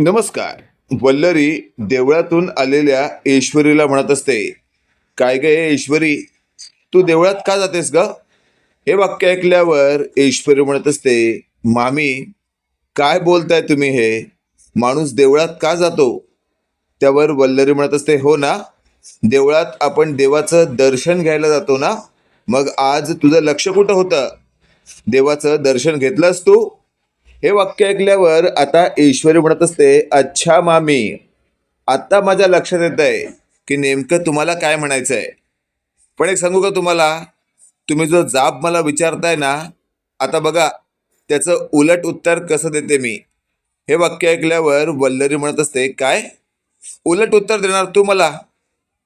नमस्कार. वल्लरी देवळातून आलेल्या ईश्वरीला म्हणत असते, काय ग ईश्वरी, तू देवळात का जातेस ग? हे वाक्य ऐकल्यावर ईश्वरी म्हणत असते, मामी काय बोलताय तुम्ही, हे माणूस देवळात का जातो? त्यावर वल्लरी म्हणत असते, हो ना, देवळात आपण देवाचं दर्शन घ्यायला जातो ना. मग आज तुझं लक्ष कुठं होतं? देवाचं दर्शन घेतलंस तू? हे वाक्य ऐकल्यावर आता ईश्वरी म्हणत असते, अच्छा मामी, आता माझ्या लक्षात येत आहे की नेमकं तुम्हाला काय म्हणायचंय. पण एक सांगू का तुम्हाला, तुम्ही जो जाब मला विचारताय ना, आता बघा त्याचं उलट उत्तर कसं देते मी. हे वाक्य ऐकल्यावर वल्लरी म्हणत असते, काय उलट उत्तर देणार तू मला?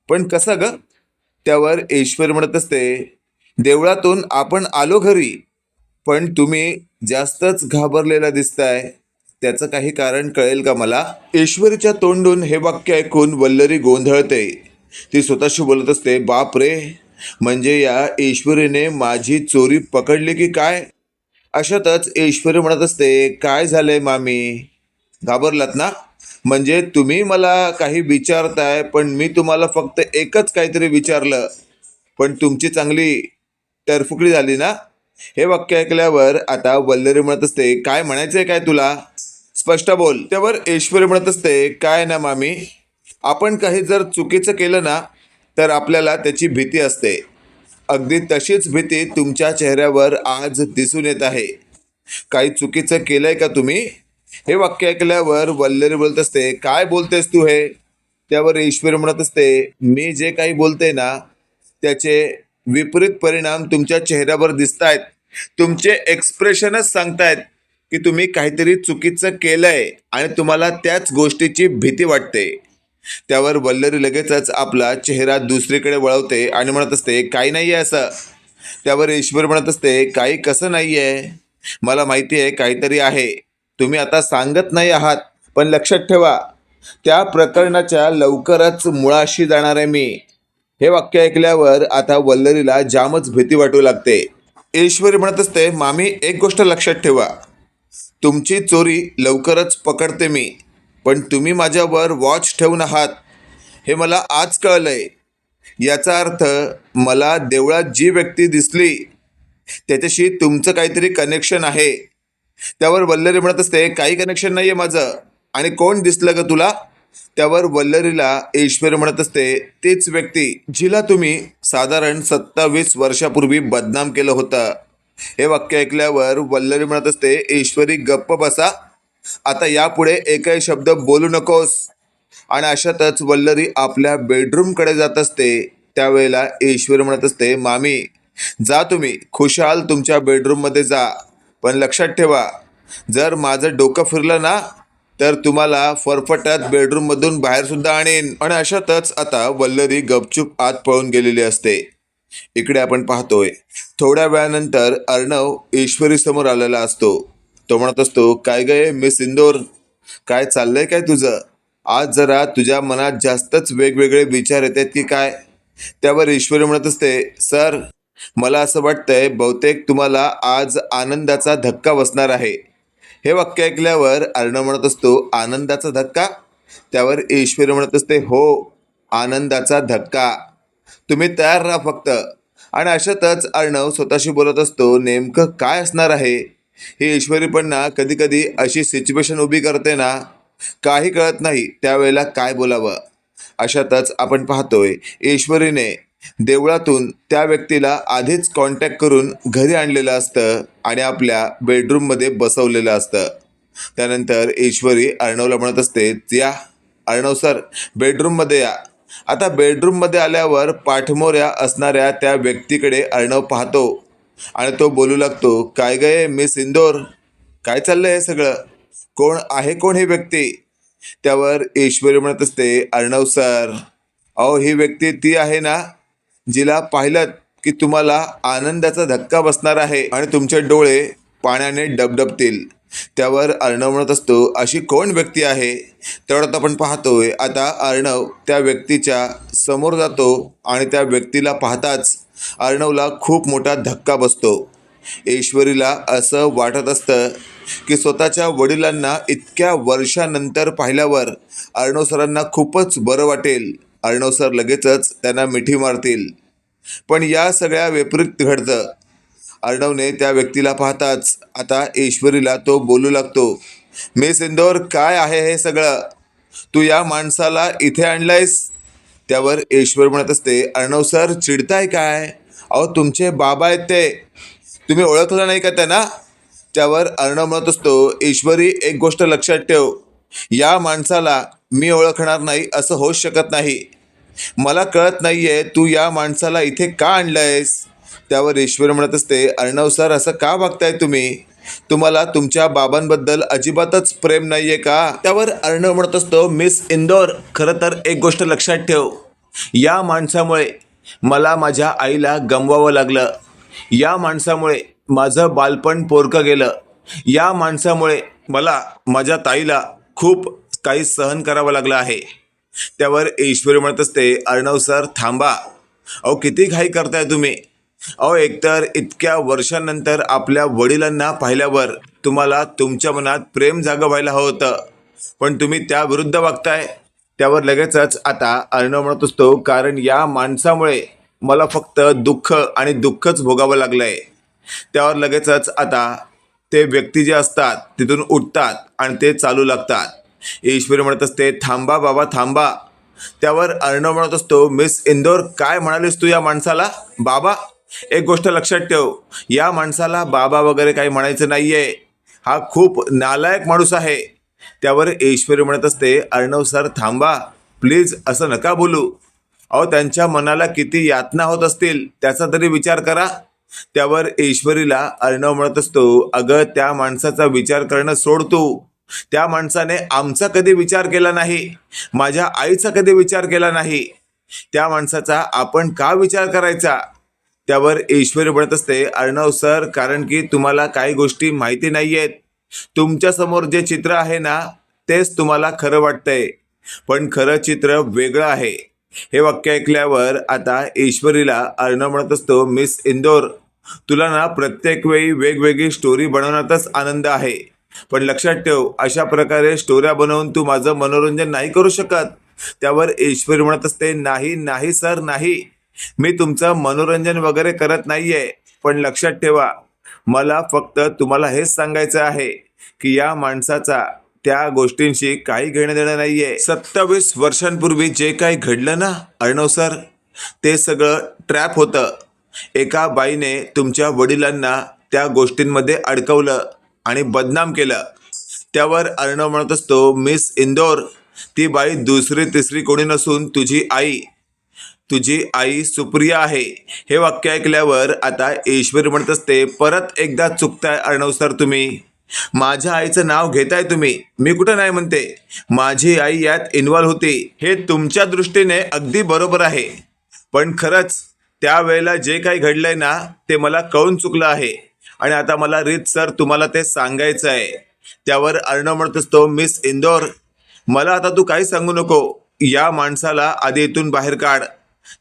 पण कसं ग? त्यावर ईश्वरी म्हणत असते, देवळातून आपण आलो घरी, पण तुम्ही जास्तच घाबरलेला दिसताय. त्याचं काही कारण कळेल का मला? ईश्वरीच्या तोंडून हे वाक्य ऐकून वल्लरी गोंधळते. ती स्वतःशी बोलत असते, बाप रे, म्हणजे या ईश्वरीने माझी चोरी पकडली की काय? अशातच ईश्वरी म्हणत असते, काय झालंय मामी, घाबरलात ना? म्हणजे तुम्ही मला काही विचारताय, पण मी तुम्हाला फक्त एकच काहीतरी विचारलं, पण तुमची चांगली टरफुकडी झाली ना. हे वाक्य ऐकल्यावर आता वल्लरी म्हणत असते, काय म्हणायचंय काय तुला, स्पष्ट बोल. त्यावर ईश्वरी म्हणत असते, काय ना मामी, आपण काही जर चुकीचं केलं ना, तर आपल्याला त्याची भीती असते. अगदी तशीच भीती तुमच्या चेहऱ्यावर आज दिसून येत आहे. काही चुकीचं केलंय का तुम्ही? हे वाक्य ऐकल्यावर वल्लरी बोलत असते, काय बोलतेस तू हे? त्यावर ईश्वरी म्हणत असते, मी जे काही बोलते ना, त्याचे विपरीत परिणाम तुमच्या चेहऱ्यावर दिसत आहेत. तुमचे एक्सप्रेशनच सांगतायत की तुम्ही काहीतरी चुकीचं केलंय आणि तुम्हाला त्याच गोष्टीची भीती वाटते. त्यावर वल्लरी लगेचच आपला चेहरा दुसरीकडे वळवते आणि म्हणत असते, काही नाही आहे असं. त्यावर ईश्वर म्हणत असते, काही कसं नाही आहे, मला माहिती आहे काहीतरी आहे, तुम्ही आता सांगत नाही आहात. पण लक्षात ठेवा, त्या प्रकरणाच्या लवकरच मुळाशी जाणार आहे मी. हे वाक्य ऐकल्यावर आता वल्लरीला जामच भीती वाटू लागते. ईश्वरी म्हणत असते, मामी एक गोष्ट लक्षात ठेवा, तुमची चोरी लवकरच पकडते मी, पण तुम्ही माझ्यावर वॉच ठेवून आहात हे मला आज कळलंय. याचा अर्थ मला देवळात जी व्यक्ती दिसली त्याच्याशी तुमचं काहीतरी कनेक्शन आहे. त्यावर वल्लरी म्हणत असते, काही कनेक्शन नाही आहे माझं. आणि कोण दिसलं ग तुला? त्यावर वल्लरीला ईश्वरी म्हणत असते, तीच व्यक्ती जिला तुम्ही साधारण 27 वर्षापूर्वी बदनाम केलं होतं. हे वाक्य ऐकल्यावर वल्लरी म्हणत असते, ईश्वरी गप्प बसा, आता यापुढे एकही शब्द बोलू नकोस. आणि अशातच वल्लरी आपल्या बेडरूमकडे जात असते. त्यावेळेला ईश्वरी म्हणत असते, मामी जा, तुम्ही खुशाल तुमच्या बेडरूममध्ये जा, पण लक्षात ठेवा, जर माझं डोकं फिरलं ना, तर तुम्हाला फरफटत बेडरूममधून बाहेर सुद्धा आणेन. आणि अशातच आता वल्लरी गपचूप आत पळून गेलेली असते. इकडे आपण पाहतोय, थोड्या वेळानंतर अर्णव ईश्वरी समोर आलेला असतो. तो म्हणत असतो, काय गये मिस इंदोर, काय चाललंय काय तुझं? आज जरा तुझ्या मनात जास्तच वेगवेगळे विचार येत आहेत की काय? त्यावर ईश्वरी म्हणत असते, सर मला असं वाटतंय बहुतेक तुम्हाला आज आनंदाचा धक्का बसणार आहे. हे वाक्य ऐकल्यावर अर्णव म्हणत असतो, आनंदाचा धक्का? त्यावर ईश्वरी म्हणत असते, हो, आनंदाचा धक्का. तुम्ही तयार राहा फक्त. आणि अशातच अर्णव स्वतःशी बोलत असतो, नेमकं काय असणार आहे? ही ईश्वरी पण ना कधी कधी अशी सिच्युएशन उभी करते ना, काही कळत नाही त्यावेळेला काय बोलावं. अशातच आपण पाहतोय, ईश्वरीने देवळातून त्या व्यक्तीला आधीच कॉन्टॅक्ट करून घरी आणलेलं असतं आणि आपल्या बेडरूममध्ये बसवलेलं असतं. त्यानंतर ईश्वरी अर्णवला म्हणत असते, या अर्णव सर, बेडरूममध्ये या. आता बेडरूममध्ये आल्यावर पाठमोऱ्या असणाऱ्या त्या व्यक्तीकडे अर्णव पाहतो आणि तो बोलू लागतो, काय गये मिस इंदोर, काय चाललंय हे सगळं? कोण आहे, कोण ही व्यक्ती? त्यावर ईश्वरी म्हणत असते, अर्णव सर, अहो ही व्यक्ती ती आहे ना, जिला पाहिलं की तुम्हाला आनंदाचा धक्का बसणार आहे आणि तुमचे डोळे पाण्याने डबडबतील. त्यावर अर्णव म्हणत असतो, अशी कोण व्यक्ती आहे? तेवढ्यात आपण पाहतोय आता अर्णव त्या व्यक्तीच्या समोर जातो आणि त्या व्यक्तीला पाहताच अर्णवला खूप मोठा धक्का बसतो. ईश्वरीला असं वाटत असतं की स्वतःच्या वडिलांना इतक्या वर्षानंतर पाहिल्यावर अर्णव सरांना खूपच बरं वाटेल. अर्णव सर लगेचच त्यांना मिठी मारतील. पण या सगळ्या विपरीत घडतं. अर्णवने त्या व्यक्तीला पाहताच आता ईश्वरीला तो बोलू लागतो, मिस इंदोर, काय आहे हे सगळं? तू या माणसाला इथे आणलंयस? त्यावर ईश्वर म्हणत असते, अर्णव सर चिडताय काय? अहो तुमचे बाबा आहेत ते, तुम्ही ओळखलं नाही का त्यांना? त्यावर अर्णव म्हणत असतो, ईश्वरी एक गोष्ट लक्षात ठेव, या माणसाला मी ओळखणार नाही असं होऊच शकत नाही. मला कळत नाहीये तू या माणसाला इथे का आणलंयस? त्यावर ईश्वर म्हणत असते, अर्णव सर असं का वागताय तुम्ही? तुम्हाला तुमच्या बाबांबद्दल अजिबातच प्रेम नाहीये का? त्यावर अर्णव म्हणत असतो, मिस इंदोर, खरं तर एक गोष्ट लक्षात ठेव, या माणसामुळे मला माझ्या आईला गमवावं लागलं. या माणसामुळे माझं बालपण पोरकं गेलं. या माणसामुळे मला माझ्या ताईला खूप काही सहन करावं लागलं आहे. त्यावर ईश्वरी म्हणत असते, अर्णव सर थांबा. अहो किती घाई करताय तुम्ही? अहो एकतर इतक्या वर्षांनंतर आपल्या वडिलांना पाहिल्यावर तुम्हाला तुमच्या मनात प्रेम जागं व्हायला हवं होतं, पण तुम्ही त्या विरुद्ध वागताय. त्यावर लगेचच आता अर्णव म्हणत असतो, कारण या माणसामुळे मला फक्त दुःख आणि दुःखच भोगावं लागलंय. त्यावर लगेचच आता ते व्यक्ती जे असतात तिथून उठतात आणि ते चालू लागतात. ईश्वरी म्हणत असते, थांबा बाबा थांबा. त्यावर अर्णव म्हणत असतो, मिस इंदोर, काय म्हणालीस तू या माणसाला बाबा? एक गोष्ट लक्षात ठेव, या माणसाला बाबा वगैरे काही म्हणायचं नाहीये. हा खूप नालायक माणूस आहे. त्यावर ईश्वरी म्हणत असते, अर्णव सर थांबा प्लीज, असं नका बोलू. अहो त्यांच्या मनाला किती यातना होत असतील त्याचा तरी विचार करा. त्यावर ईश्वरीला अर्णव म्हणत असतो, अगं त्या माणसाचा विचार करणं सोड तू. त्या माणसाने आमचा कधी विचार केला नाही, माझ्या आईचा कधी विचार केला नाही. त्या माणसाचा आपण का विचार करायचा? त्यावर ईश्वरी म्हणत असते, अर्णव सर, कारण की तुम्हाला काही गोष्टी माहिती नाही आहेत. तुमच्यासमोर जे चित्र आहे ना तेच तुम्हाला खरं वाटतंय, पण खरं चित्र वेगळं आहे. हे वाक्य ऐकल्यावर आता ईश्वरीला अर्णव म्हणत असतो, मिस इंदोर, तुला ना प्रत्येक वेळी वेगवेगळी स्टोरी बनवण्यातच आनंद आहे, पण लक्षात ठेव, अशा प्रकारे स्टोऱ्या बनवून तू माझं मनोरंजन नाही करू शकत. त्यावर ईश्वरी म्हणत असते, नाही नाही सर नाही, मी तुमचं मनोरंजन वगैरे करत नाहीये, पण लक्षात ठेवा, मला फक्त तुम्हाला हेच सांगायचं आहे की या माणसाचा त्या गोष्टींशी काही घेणं देणं नाहीये. 27 वर्षांपूर्वी जे काही घडलं ना अर्णव सर, ते सगळं ट्रॅप होतं. एका बाईने तुमच्या वडिलांना त्या गोष्टींमध्ये अडकवलं आणि बदनाम केलं. त्यावर अर्णव म्हणत असतो, मिस इंदोर, ती बाई दुसरी तिसरी कोणी नसून तुझी आई सुप्रिया आहे. हे वाक्य ऐकल्यावर आता ईश्वरी म्हणत असते, परत एकदा चुकताय अर्णव सर तुम्ही. माझ्या आईचं नाव घेताय तुम्ही, मी कुठं नाही म्हणते. माझी आई यात इन्व्हॉल्व होती, हे तुमच्या दृष्टीने अगदी बरोबर आहे, पण खरंच त्यावेळेला जे काही घडलंय ना ते मला कळून चुकलं आहे आणि आता मला रीत सर तुम्हाला ते सांगायचं आहे. त्यावर अर्णव म्हणत असतो, मिस इंदोर, मला आता तू काही सांगू नको, या माणसाला आधी इथून बाहेर काढ.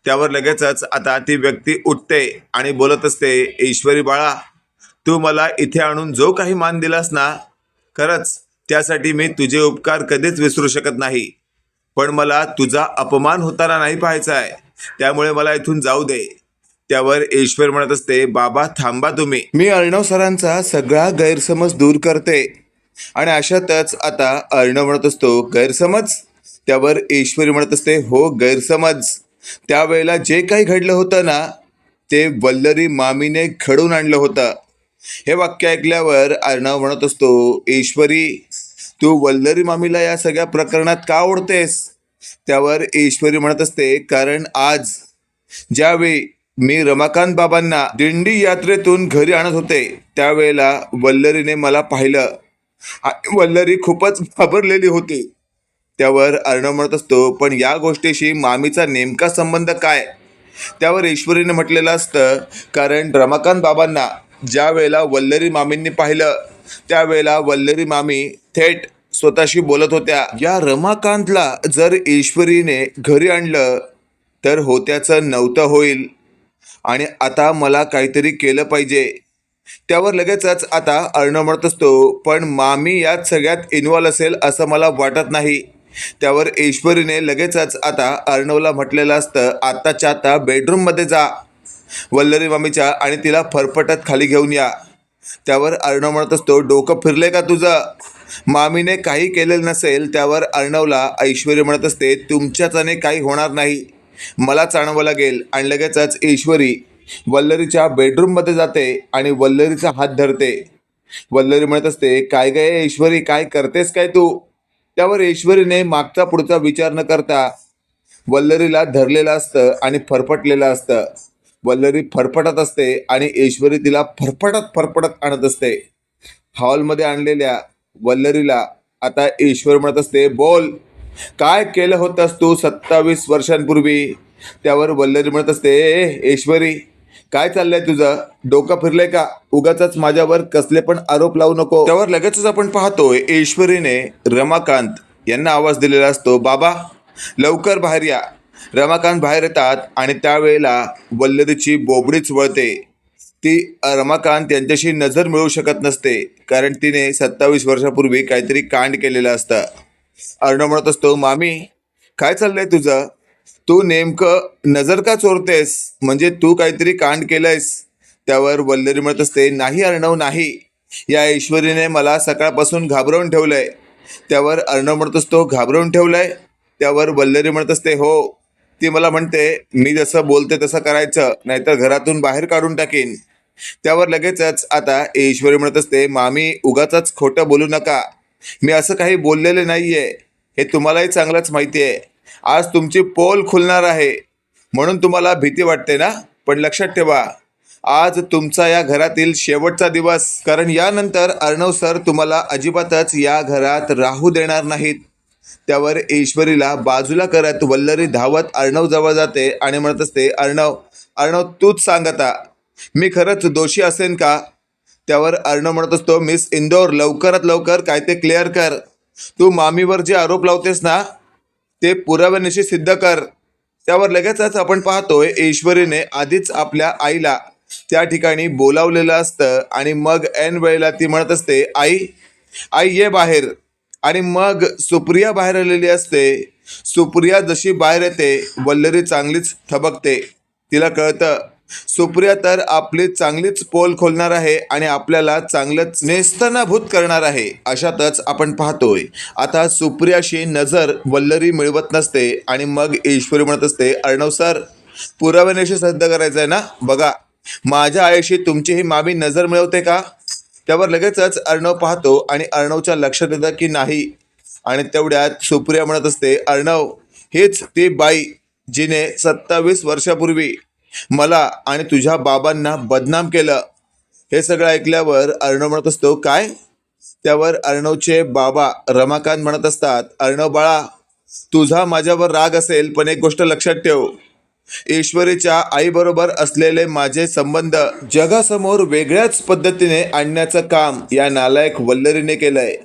त्यावर लगेचच आता ती व्यक्ती उठते आणि बोलत असते, ईश्वरी बाळा, तू मला इथे आणून जो काही मान दिलास ना, खरंच त्यासाठी मी तुझे उपकार कधीच विसरू शकत नाही, पण मला तुझा अपमान होताना नाही पाहायचा आहे, त्यामुळे मला इथून जाऊ दे. त्यावर ईश्वर म्हणत असते, बाबा थांबा तुम्ही, मी अर्णव सरांचा सगळा गैरसमज दूर करते. आणि अशातच आता अर्णव म्हणत असतो, गैरसमज? त्यावर ईश्वरी म्हणत असते, हो गैरसमज. त्यावेळेला जे काही घडलं होतं ना ते वल्लरी मामीने घडून आणलं होतं. हे वाक्य ऐकल्यावर अर्णव म्हणत असतो, ईश्वरी, तू वल्लरी मामीला या सगळ्या प्रकरणात का ओढतेस? त्यावर ईश्वरी म्हणत असते, कारण आज ज्यावेळी मी रमाकांत बाबांना दिंडी यात्रेतून घरी आणत होते त्यावेळेला वल्लरीने मला पाहिलं. वल्लरी खूपच घाबरलेली होती. त्यावर अर्णव म्हणत असतो, पण या गोष्टीशी मामीचा नेमका संबंध काय? त्यावर ईश्वरीने म्हटलेलं असतं, कारण रमाकांत बाबांना ज्या वेळेला वल्लरी मामींनी पाहिलं त्यावेळेला वल्लरी मामी थेट स्वतःशी बोलत होत्या, या रमाकांतला जर ईश्वरीने घरी आणलं तर होत्याचं नव्हतं होईल आणि आता मला काहीतरी केलं पाहिजे. त्यावर लगेचच आता अर्णव म्हणत असतो, पण मामी यात सगळ्यात इन्व्हॉल्व असेल असं मला वाटत नाही. त्यावर ईश्वरीने लगेचच आता अर्णवला म्हटलेलं असतं, आत्ताच्या आता बेडरूममध्ये जा वल्लरी मामीच्या आणि तिला फरफटत खाली घेऊन या. त्यावर अर्णव म्हणत असतो, डोकं फिरले का तुझं? मामीने काही केलेलं नसेल. त्यावर अर्णवला ऐश्वरी म्हणत असते, तुमच्याचाने काही होणार नाही, मलाच आणावं लागेल. आणि लगेचच ईश्वरी वल्लरीच्या बेडरूममध्ये जाते आणि वल्लरीचा हात धरते. वल्लरी म्हणत असते, काय गे ईश्वरी, काय करतेस काय तू? त्यावर ईश्वरीने मागचा पुढचा विचार न करता वल्लरीला धरलेलं असतं आणि फरफटलेलं असतं. वल्लरी फरफटत असते आणि ईश्वरी तिला फरफटत आणत असते. हॉलमध्ये आणलेल्या वल्लरीला आता ईश्वर म्हणत असते, बोल, काय केलं होतंस तू 27 वर्षांपूर्वी? त्यावर वल्लरी म्हणत असते, ईश्वरी, काय चाललंय तुझं? डोकं फिरलंय का? उगाच माझ्यावर कसले पण आरोप लावू नको. त्यावर लगेचच आपण पाहतोय ईश्वरीने रमाकांत यांना आवाज दिलेला असतो, बाबा लवकर बाहेर या. रमाकांत बाहेर येतात आणि त्यावेळेला वल्लरीची बोबडीच वळते. ती रमाकांत यांच्याशी नजर मिळवू शकत नसते, कारण तिने 27 वर्षापूर्वी काहीतरी कांड केलेलं असतं. अर्णव म्हणत असतो, मामी काय चाललंय तुझं? तू नेमकं नजर का चोरतेस? म्हणजे तू काहीतरी कांड केलंयस? त्यावर वल्लरी म्हणत असते, नाही अर्णव, नाही, या ईश्वरीने मला सकाळपासून घाबरवून ठेवलंय. त्यावर अर्णव म्हणत असतो, घाबरवून ठेवलंय? त्यावर वल्लरी म्हणत असते, हो, ती मला म्हणते मी जसं बोलते तसं करायचं, नाहीतर घरातून बाहेर काढून टाकीन. त्यावर लगेचच आता ईश्वरी म्हणत असते, मामी उगाच खोटं बोलू नका, मी असं काही बोललेले नाहीये, हे तुम्हालाही चांगलंच माहिती आहे. आज तुमची पोल खुलणार आहे म्हणून तुम्हाला भीती वाटते ना, पण लक्षात ठेवा, आज तुमचा या घरातील शेवटचा दिवस, कारण यानंतर अर्णव सर तुम्हाला अजिबातच या घरात राहू देणार नाहीत. त्यावर ईश्वरीला बाजूला करत वल्लरी धावत अर्णव जवळ जाते आणि म्हणत असते, अर्णव, अर्णव तूच सांग आता, मी खरंच दोषी असेन का? त्यावर अर्णव म्हणत असतो, मिस इंदोर, लवकरात लवकर काय ते क्लिअर कर. तू मामीवर जे आरोप लावतेस ना, ते पुराव्यानिशी सिद्ध कर. त्यावर लगेचच आपण पाहतोय ईश्वरीने आधीच आपल्या आईला त्या ठिकाणी बोलावलेलं असतं आणि मग ऐन वेळेला ती म्हणत असते, आई, आई ये बाहेर. आणि मग सुप्रिया बाहेर आलेली असते. सुप्रिया जशी बाहेर येते, वल्लरी चांगलीच थबकते. तिला कळतं सुप्रिया तर आपली चांगलीच पोल खोलणार आहे आणि आपल्याला चांगलंच नेस्तनाभूत करणार आहे. अशातच आपण पाहतोय आता सुप्रियाशी नजर वल्लरी मिळवत नसते आणि मग ईश्वरी म्हणत असते, अर्णव सर, पुराव्यानिशी सिद्ध करायचं आहे ना, बघा माझ्या आईशी तुमची ही मामी नजर मिळवते का? त्यावर लगेचच अर्णव पाहतो आणि अर्णवच्या लक्षात येतं की नाही. आणि तेवढ्यात सुप्रिया म्हणत असते, अर्णव, हीच ती बाई जिने 27 वर्षापूर्वी मला आणि तुझ्या बाबांना बदनाम केलं. हे सगळं ऐकल्यावर अर्णव म्हणत असतो, काय? त्यावर अर्णवचे बाबा रमाकांत म्हणत असतात, अर्णव बाळा, तुझा माझ्यावर राग असेल, पण एक गोष्ट लक्षात ठेव, ईश्वरीच्या आईबरोबर असलेले माझे संबंध जगासमोर वेगळ्याच पद्धतीने आणण्याचं काम या नालायक वल्लरीने केलंय.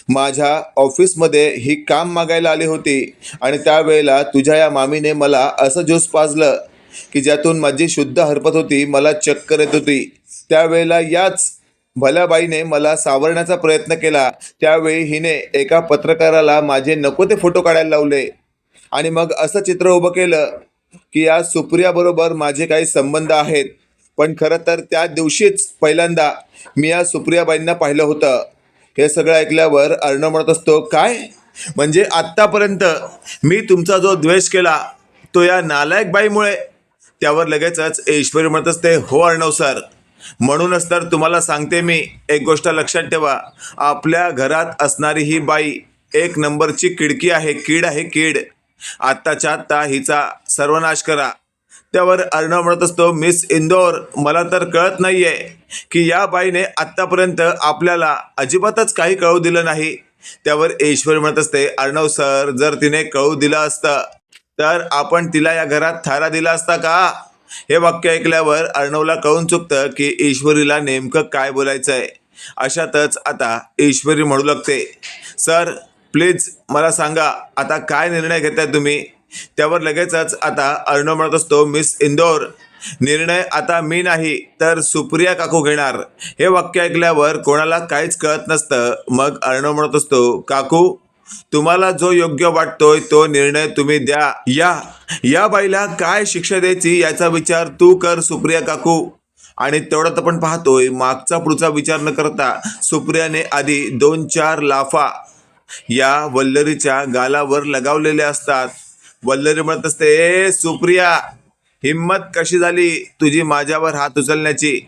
माझ्या ऑफिसमध्ये ही काम मागायला आली होती आणि त्यावेळेला तुझ्या या मामीने मला असं ज्यूस पाजलं की ज्यातून माझी शुद्ध हरपत होती, मला चक्कर येत होती. त्यावेळेला याच भल्या बाईने मला सावरण्याचा प्रयत्न केला. त्यावेळी हिने एका पत्रकाराला माझे नको ते फोटो काढायला लावले आणि मग असं चित्र उभं केलं की या सुप्रियाबरोबर माझे काही संबंध आहेत. पण खरं तर त्या दिवशीच पहिल्यांदा मी या सुप्रियाबाईंना पाहिलं होतं. हे सगळं ऐकल्यावर अर्णव म्हणत असतो, काय म्हणजे आत्तापर्यंत मी तुमचा जो द्वेष केला तो या नालायक बाईमुळे? त्यावर लगेचच ईश्वरी म्हणत असते, हो अर्णव सर, म्हणूनच तर तुम्हाला सांगते मी, एक गोष्ट लक्षात ठेवा, आपल्या घरात असणारी ही बाई एक नंबरची किडकी आहे, कीड आहे, कीड. आत्ताच्या आत्ता हिचा सर्वनाश करा. त्यावर अर्णव म्हणत असतो, मिस इंदोर, मला तर कळत नाहीये की या बाईने आत्तापर्यंत आपल्याला अजिबातच काही कळू दिलं नाही. त्यावर ईश्वरी म्हणत असते, अर्णव सर, जर तिने कळू दिलं असतं तर आपण तिला या घरात थारा दिला असता का? हे वाक्य ऐकल्यावर अर्णवला कळून चुकतं की ईश्वरीला नेमकं काय बोलायचं आहे. अशातच आता ईश्वरी म्हणू लागते, सर प्लीज मला सांगा आता काय निर्णय घेताय तुम्ही? त्यावर लगेचच आता अर्णव म्हणत असतो, मिस इंदोर, निर्णय आता मी नाही तर सुप्रिया काकू घेणार. हे वाक्य ऐकल्यावर कोणाला काहीच कळत नसतं. मग अर्णव म्हणत असतो, काकू तुम्हाला जो योग्य वाटतोय तो निर्णय तुम्ही द्या. या बाईला काय शिक्षा द्यायची याचा विचार तू कर सुप्रिया काकू. आणि तेवढ्यात आपण पाहतोय मागचा पुढचा विचार न करता सुप्रियाने आधी 2-4 लाफा या वल्लरीच्या गालावर लगावलेल्या असतात. वल्लरी म्हणत असते, ए सुप्रिया, हिम्मत कशी झाली तुझी माझ्यावर हात उचलण्याची.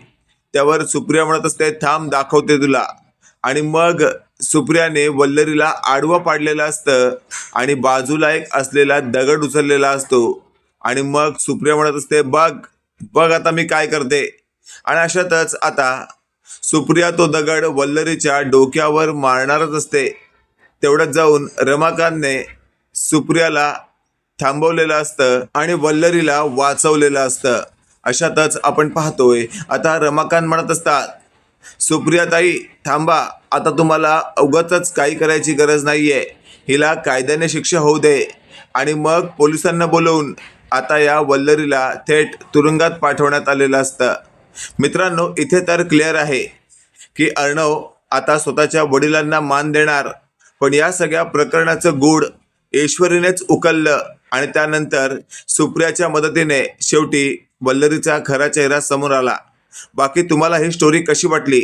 त्यावर सुप्रिया म्हणत असते, थांब दाखवते तुला. आणि मग सुप्रियाने वल्लरीला आडवं पाडलेलं असतं आणि बाजूला एक असलेला दगड उचललेला असतो. आणि मग सुप्रिया म्हणत असते, बघ आता मी काय करते. आणि अशातच आता सुप्रिया तो दगड वल्लरीच्या डोक्यावर मारणारच असते. तेवढ्यात जाऊन रमाकांतने सुप्रियाला थांबवलेलं असतं आणि वल्लरीला वाचवलेलं असतं. अशातच आपण पाहतोय आता रमाकांत म्हणत असतात, सुप्रिया ताई थांबा, आता तुम्हाला उगाचच काही करायची गरज नाहीये. हिला कायद्याने शिक्षा होऊ दे. आणि मग पोलिसांना बोलवून आता या वल्लरीला थेट तुरुंगात पाठवण्यात आलेलं असतं. मित्रांनो, इथे तर क्लिअर आहे की अर्णव आता स्वतःच्या वडिलांना मान देणार. पण या सगळ्या प्रकरणाचं गूढ ईश्वरीनेच उकललं आणि त्यानंतर सुप्रियाच्या मदतीने शेवटी वल्लरीचा खरा चेहरा समोर आला. बाकी तुम्हाला ही स्टोरी कशी वाटली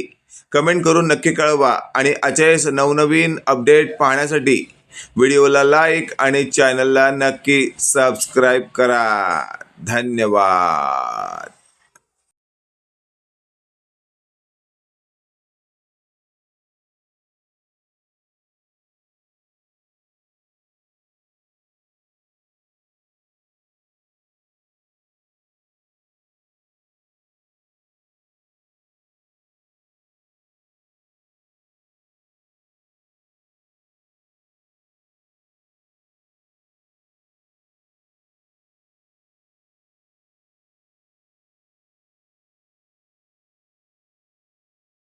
कमेंट करून नक्की कळवा. आणि असेच नवनवीन अपडेट पाहण्यासाठी व्हिडिओला लाईक आणि चॅनलला नक्की सबस्क्राईब करा. धन्यवाद.